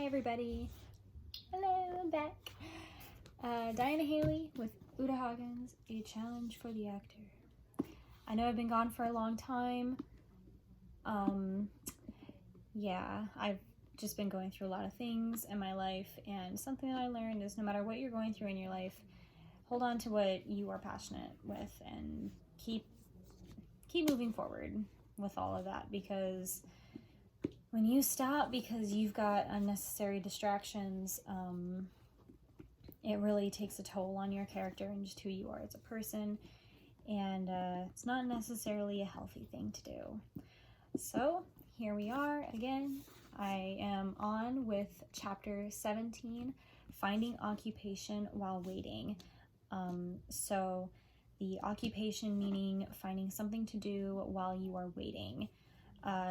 Hi everybody. Hello, I'm back. Diana Haley with Uta Hagen's A Challenge for the Actor. I know I've been gone for a long time. Yeah, I've just been going through a lot of things in my life, and something that I learned is no matter what you're going through in your life, hold on to what you are passionate with and keep moving forward with all of that, because when you stop because you've got unnecessary distractions, it really takes a toll on your character and just who you are as a person, and it's not necessarily a healthy thing to do. So here we are again. I am on with chapter 17, Finding Occupation While Waiting. So the occupation meaning finding something to do while you are waiting.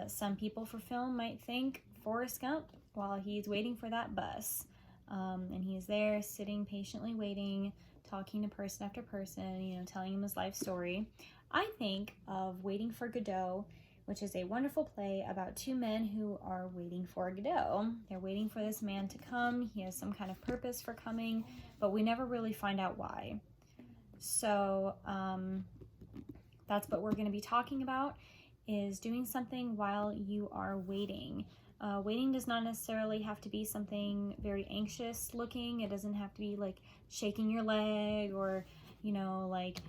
Some people for film might think Forrest Gump while he's waiting for that bus. And he's there sitting patiently waiting, talking to person after person, telling him his life story. I think of Waiting for Godot, which is a wonderful play about two men who are waiting for Godot. They're waiting for this man to come. He has some kind of purpose for coming, but we never really find out why. So that's what we're going to be talking about, is doing something while you are waiting. Waiting does not necessarily have to be something very anxious looking. It doesn't have to be like shaking your leg or, like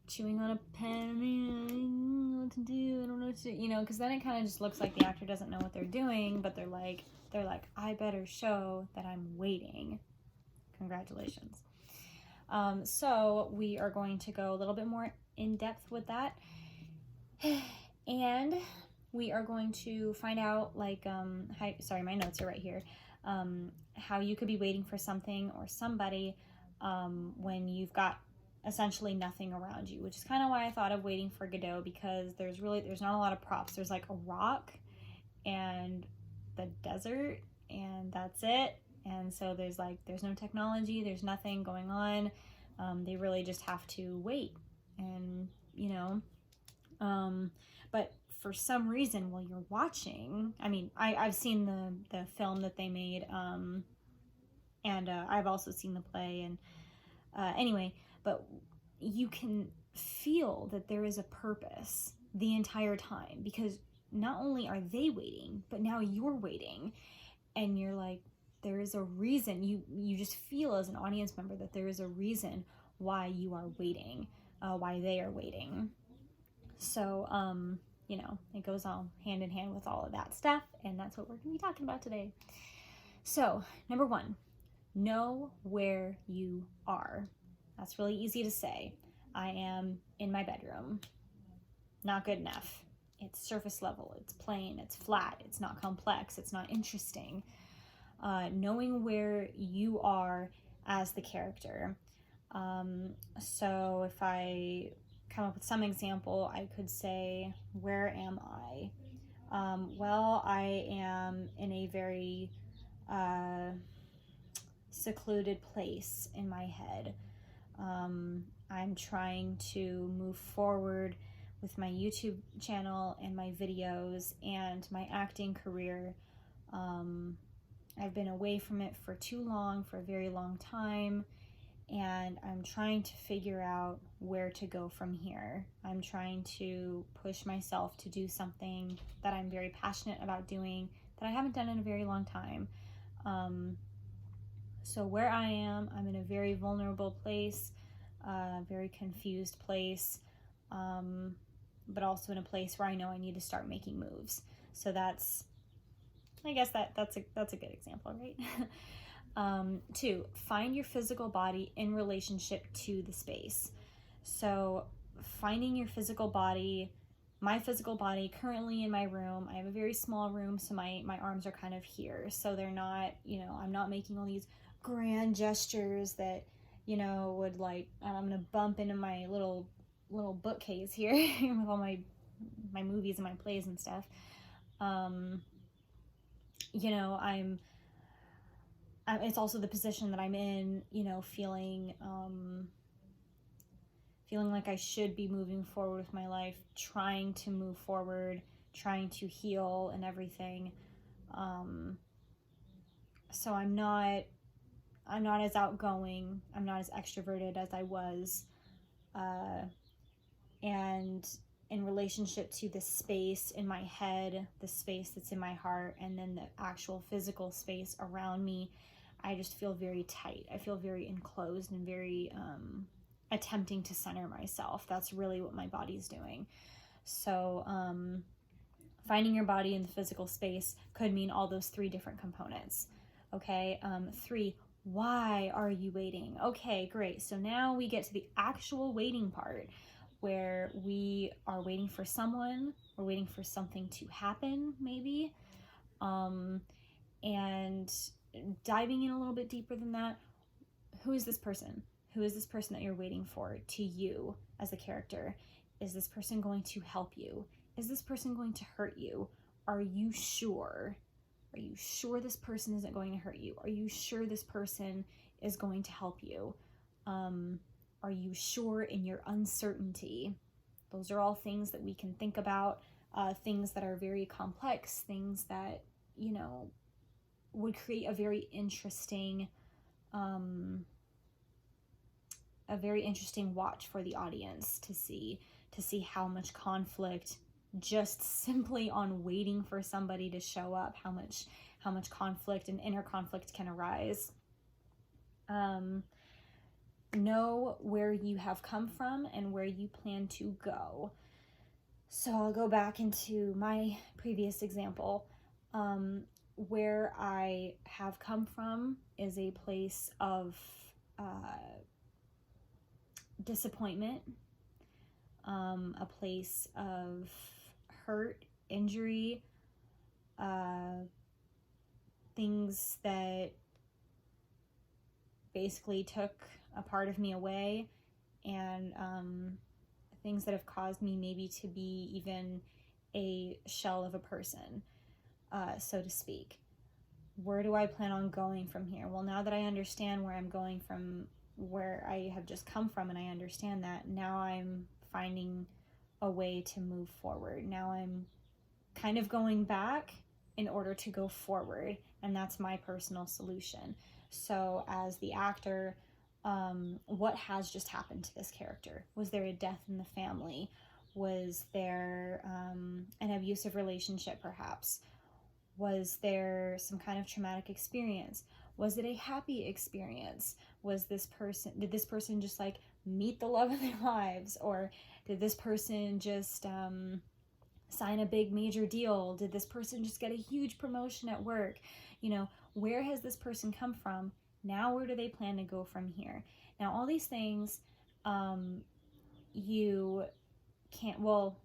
chewing on a pen. I don't know what to do. I don't know what to do, because then it kind of just looks like the actor doesn't know what they're doing, but they're like, I better show that I'm waiting. Congratulations. So we are going to go a little bit more in depth with that. And we are going to find out, sorry, my notes are right here, how you could be waiting for something or somebody when you've got essentially nothing around you, which is kind of why I thought of Waiting for Godot, because there's not a lot of props. There's like a rock and the desert, and that's it. And so there's no technology, there's nothing going on. They really just have to wait, and but for some reason while you're watching, I've seen the film that they made, and I've also seen the play, and anyway, but you can feel that there is a purpose the entire time, because not only are they waiting, but now you're waiting, and you're like, there is a reason. You just feel as an audience member that there is a reason why you are waiting, why they are waiting. So, it goes all hand in hand with all of that stuff, and that's what we're going to be talking about today. So, number one, know where you are. That's really easy to say. I am in my bedroom. Not good enough. It's surface level, it's plain, it's flat, it's not complex, it's not interesting. Knowing where you are as the character. So if I come up with some example, I could say, where am I? Well, I am in a very secluded place in my head. I'm trying to move forward with my YouTube channel and my videos and my acting career. I've been away from it for too long, for a very long time, and I'm trying to figure out where to go from here. I'm trying to push myself to do something that I'm very passionate about doing that I haven't done in a very long time. So where I am, I'm in a very vulnerable place, very confused place, but also in a place where I know I need to start making moves. So that's a good example, right? 2, find your physical body in relationship to the space. So finding your physical body, my physical body currently in my room, I have a very small room, so my arms are kind of here. So they're not, I'm not making all these grand gestures that, would I'm gonna bump into my little bookcase here with all my movies and my plays and stuff. It's also the position that I'm in, feeling like I should be moving forward with my life, trying to move forward, trying to heal and everything. So I'm not as outgoing, I'm not as extroverted as I was, and in relationship to the space in my head, the space that's in my heart, and then the actual physical space around me, I just feel very tight. I feel very enclosed and very attempting to center myself. That's really what my body's doing. So finding your body in the physical space could mean all those 3 different components. Okay, 3, why are you waiting? Okay, great. So now we get to the actual waiting part, where we are waiting for someone, we're waiting for something to happen, maybe. And diving in a little bit deeper than that, who is this person? Who is this person that you're waiting for to you as a character? Is this person going to help you? Is this person going to hurt you? Are you sure? Are you sure this person isn't going to hurt you? Are you sure this person is going to help you? Are you sure in your uncertainty? Those are all things that we can think about, things that are very complex, things that, would create a very interesting watch for the audience to see how much conflict, just simply on waiting for somebody to show up, how much conflict and inner conflict can arise. Know where you have come from and where you plan to go. So I'll go back into my previous example. Where I have come from is a place of disappointment, a place of hurt, injury, things that basically took a part of me away, and things that have caused me maybe to be even a shell of a person, so to speak. Where do I plan on going from here? Well, now that I understand where I'm going from, where I have just come from, and I understand that, now I'm finding a way to move forward. Now I'm kind of going back in order to go forward, and that's my personal solution. So as the actor, what has just happened to this character? Was there a death in the family? Was there an abusive relationship, perhaps? Was there some kind of traumatic experience? Was it a happy experience? Did this person just like meet the love of their lives? Or did this person just sign a big major deal? Did this person just get a huge promotion at work? Where has this person come from? Now where do they plan to go from here? Now all these things, you can't, well,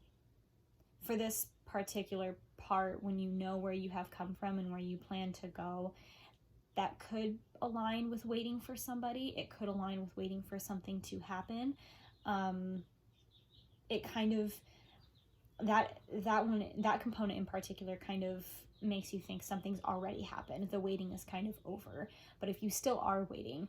for this particular part, when you know where you have come from and where you plan to go, that could align with waiting for somebody. It could align with waiting for something to happen. It kind of, that component in particular kind of makes you think something's already happened. The waiting is kind of over. But if you still are waiting,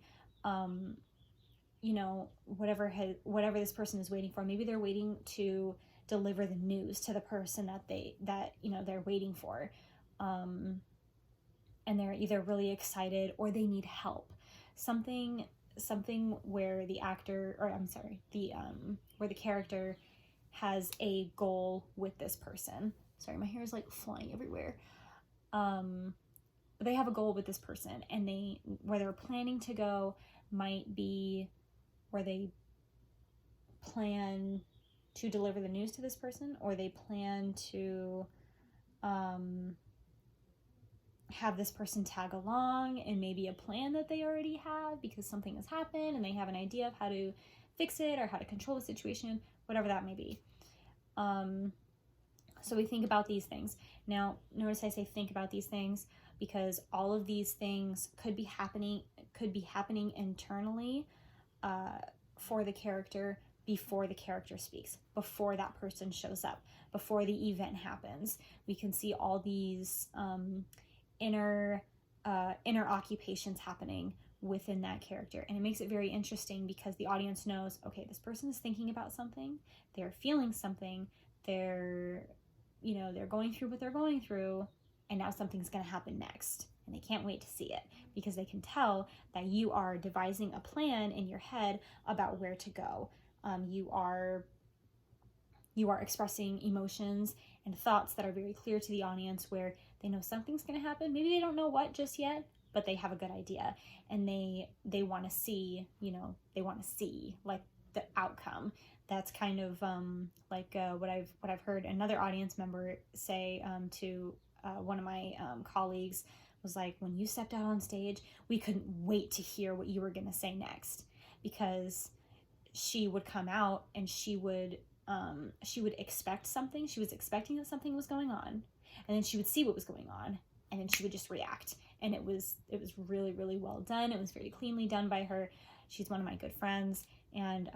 whatever this person is waiting for, maybe they're waiting to deliver the news to the person that they're waiting for, and they're either really excited or they need help. Something where the actor, or I'm sorry, where the character has a goal with this person. Sorry, my hair is like flying everywhere. They have a goal with this person, and where they're planning to go might be where they plan to deliver the news to this person, or they plan to have this person tag along in maybe a plan that they already have because something has happened and they have an idea of how to fix it or how to control the situation, whatever that may be. So we think about these things. Now, notice I say think about these things because all of these things could be happening internally for the character before the character speaks, before that person shows up, before the event happens. We can see all these inner occupations happening within that character, and it makes it very interesting because the audience knows, okay, this person is thinking about something, they're feeling something, they're going through what they're going through, and now something's going to happen next, and they can't wait to see it because they can tell that you are devising a plan in your head about where to go. You are expressing emotions and thoughts that are very clear to the audience, where they know something's going to happen. Maybe they don't know what just yet, but they have a good idea, and they want to see, they want to see like the outcome. That's kind of what I've heard another audience member say to one of my colleagues, was like, when you stepped out on stage, we couldn't wait to hear what you were going to say next, because she would come out and she would expect something. She was expecting that something was going on, and then she would see what was going on, and then she would just react. And it was really, really well done. It was very cleanly done by her. She's one of my good friends, and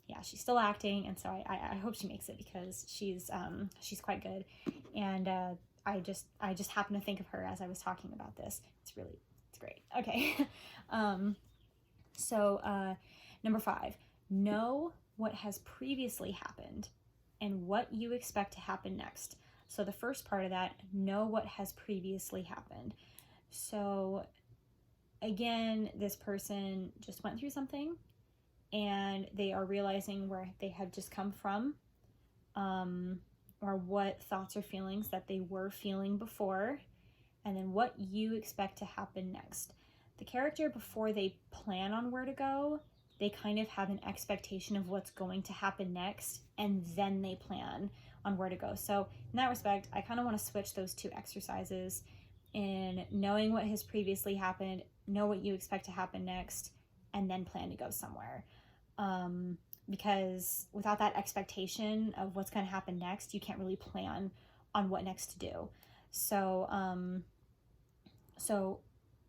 yeah, she's still acting, and so I hope she makes it, because she's quite good. And I just happened to think of her as I was talking about this. It's great. Okay. So number 5, know what has previously happened and what you expect to happen next. So the first part of that, know what has previously happened. So again, this person just went through something, and they are realizing where they have just come from, or what thoughts or feelings that they were feeling before, and then what you expect to happen next. The character, before they plan on where to go, they kind of have an expectation of what's going to happen next, and then they plan on where to go. So in that respect, I kind of want to switch those two exercises in knowing what has previously happened, know what you expect to happen next, and then plan to go somewhere. Because without that expectation of what's going to happen next, you can't really plan on what next to do. So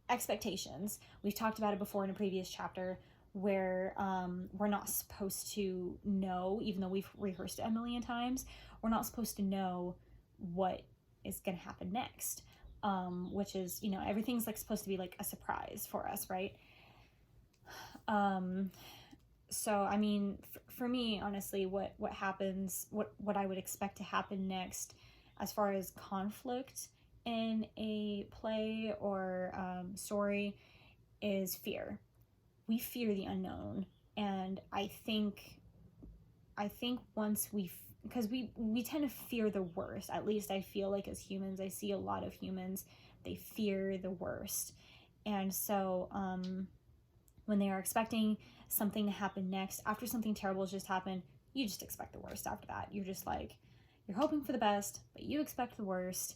expectations, we've talked about it before in a previous chapter, where we're not supposed to know, even though we've rehearsed it a million times, we're not supposed to know what is going to happen next, which is, everything's like supposed to be like a surprise for us, right? So I mean, for me, honestly, what happens, what I would expect to happen next as far as conflict in a play or story is fear. We fear the unknown, and I think once because we tend to fear the worst. At least I feel like, as humans, I see a lot of humans, they fear the worst. And so when they are expecting something to happen next, after something terrible has just happened, you just expect the worst after that. You're just like, you're hoping for the best, but you expect the worst.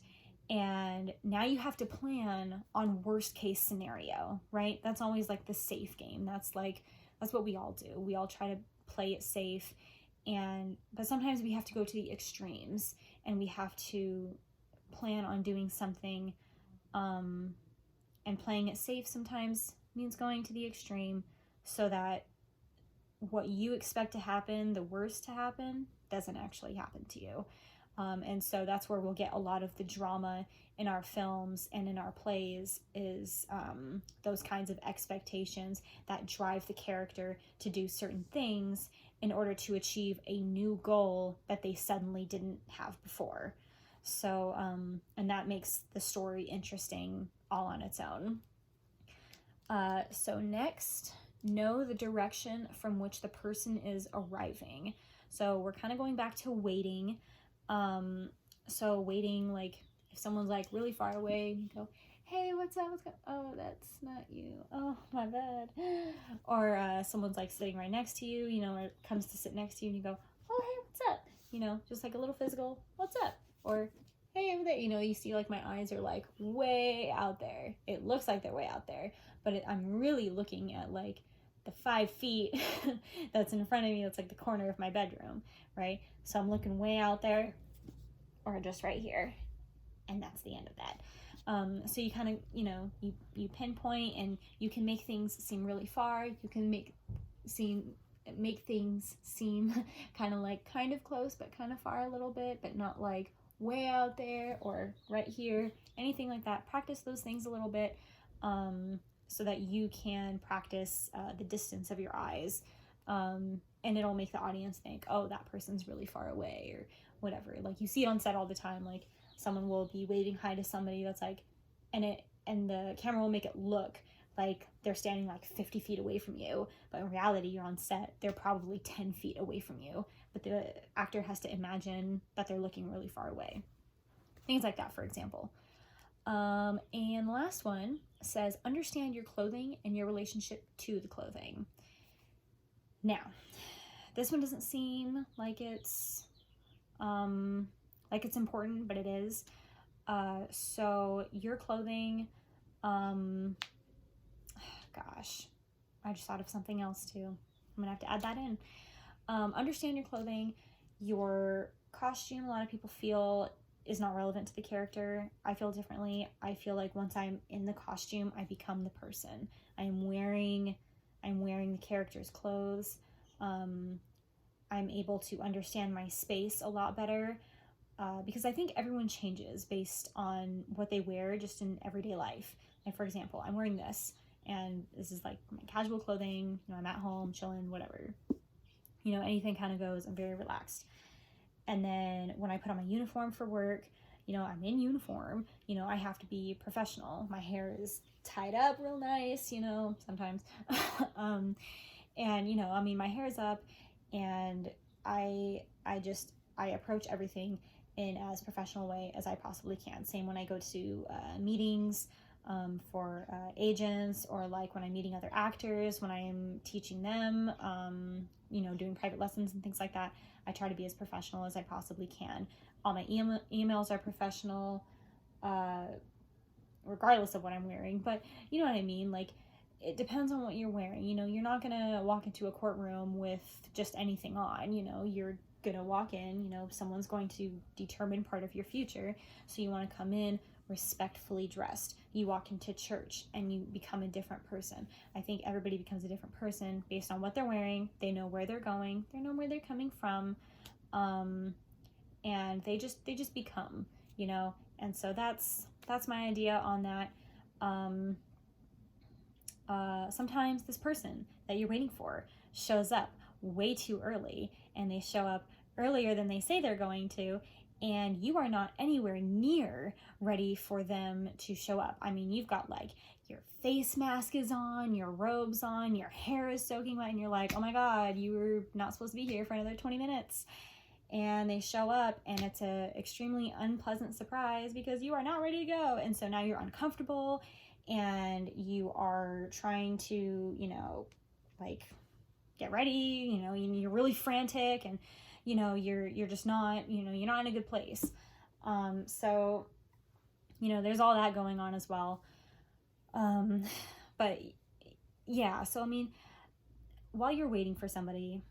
And now you have to plan on worst case scenario, right? That's always like the safe game. That's what we all do. We all try to play it safe. But sometimes we have to go to the extremes, and we have to plan on doing something, and playing it safe sometimes means going to the extreme, so that what you expect to happen, the worst to happen, doesn't actually happen to you. And so that's where we'll get a lot of the drama in our films and in our plays, is those kinds of expectations that drive the character to do certain things in order to achieve a new goal that they suddenly didn't have before. So, and that makes the story interesting all on its own. So next, know the direction from which the person is arriving. So we're kind of going back to waiting. So waiting, like if someone's like really far away, you go, hey, what's up? Oh, that's not you. Oh, my bad. Or someone's like sitting right next to you, or comes to sit next to you, and you go, oh, hey, what's up? Just like a little physical, what's up? Or, hey, over there. You see like my eyes are like way out there. It looks like they're way out there, but I'm really looking at like the 5 feet that's in front of me. That's like the corner of my bedroom, right? So I'm looking way out there, or just right here, and that's the end of that. So you kind of, you pinpoint, and you can make things seem really far. You can make things seem kind of close, but kind of far a little bit, but not like way out there or right here, anything like that. Practice those things a little bit, so that you can practice the distance of your eyes, and it'll make the audience think, oh, that person's really far away, or whatever. Like you see it on set all the time, like someone will be waving hi to somebody that's like, and the camera will make it look like they're standing like 50 feet away from you, but in reality you're on set, they're probably 10 feet away from you, but the actor has to imagine that they're looking really far away. Things like that, for example. And the last one says, understand your clothing and your relationship to the clothing. Now, this one doesn't seem like it's important, but it is. So your clothing, gosh, I just thought of something else too. I'm gonna have to add that in. Understand your clothing. Your costume, a lot of people feel, is not relevant to the character. I feel differently. I feel like once I'm in the costume, I become the person. I'm wearing the character's clothes. I'm able to understand my space a lot better, because I think everyone changes based on what they wear just in everyday life. Like, for example, I'm wearing this, and this is like my casual clothing. I'm at home, chilling, whatever. Anything kind of goes. I'm very relaxed. And then when I put on my uniform for work, I'm in uniform, I have to be professional. My hair is tied up real nice, sometimes. And, my hair is up, and I approach everything in as professional way as I possibly can. Same when I go to meetings for agents, or like when I'm meeting other actors, when I am teaching them, doing private lessons and things like that. I try to be as professional as I possibly can. All my emails are professional, regardless of what I'm wearing. But you know what I mean? Like, it depends on what you're wearing. You're not gonna walk into a courtroom with just anything on. You're gonna walk in, someone's going to determine part of your future. So you want to come in respectfully dressed. You walk into church and you become a different person. I think everybody becomes a different person based on what they're wearing. They know where they're going. They know where they're coming from. And they just become, and so that's my idea on that. Sometimes this person that you're waiting for shows up way too early, and they show up earlier than they say they're going to, and you are not anywhere near ready for them to show up. You've got like your face mask is on, your robe's on, your hair is soaking wet, and you're like, oh my God, you were not supposed to be here for another 20 minutes. And they show up, and it's a extremely unpleasant surprise because you are not ready to go. And so now you're uncomfortable, and you are trying to, like, get ready, you're really frantic, and you're just not, you're not in a good place. So there's all that going on as well. But yeah, so while you're waiting for somebody,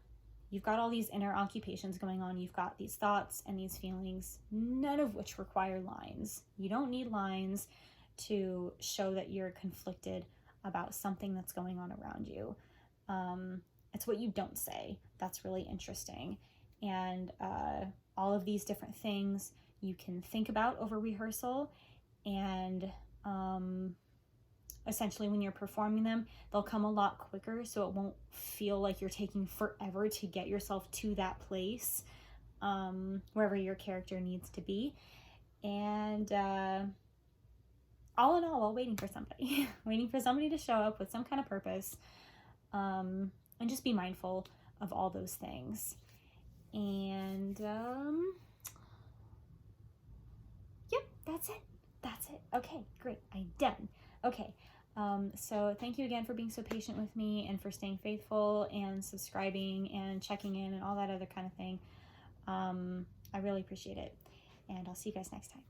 you've got all these inner occupations going on. You've got these thoughts and these feelings, none of which require lines. You don't need lines to show that you're conflicted about something that's going on around you. It's what you don't say that's really interesting. And all of these different things you can think about over rehearsal, and essentially when you're performing them, they'll come a lot quicker, so it won't feel like you're taking forever to get yourself to that place, wherever your character needs to be. And all in all, while waiting for somebody, waiting for somebody to show up with some kind of purpose, and just be mindful of all those things. And yep, that's it. Okay, great, I'm done. Okay, so thank you again for being so patient with me, and for staying faithful and subscribing and checking in and all that other kind of thing. I really appreciate it, and I'll see you guys next time.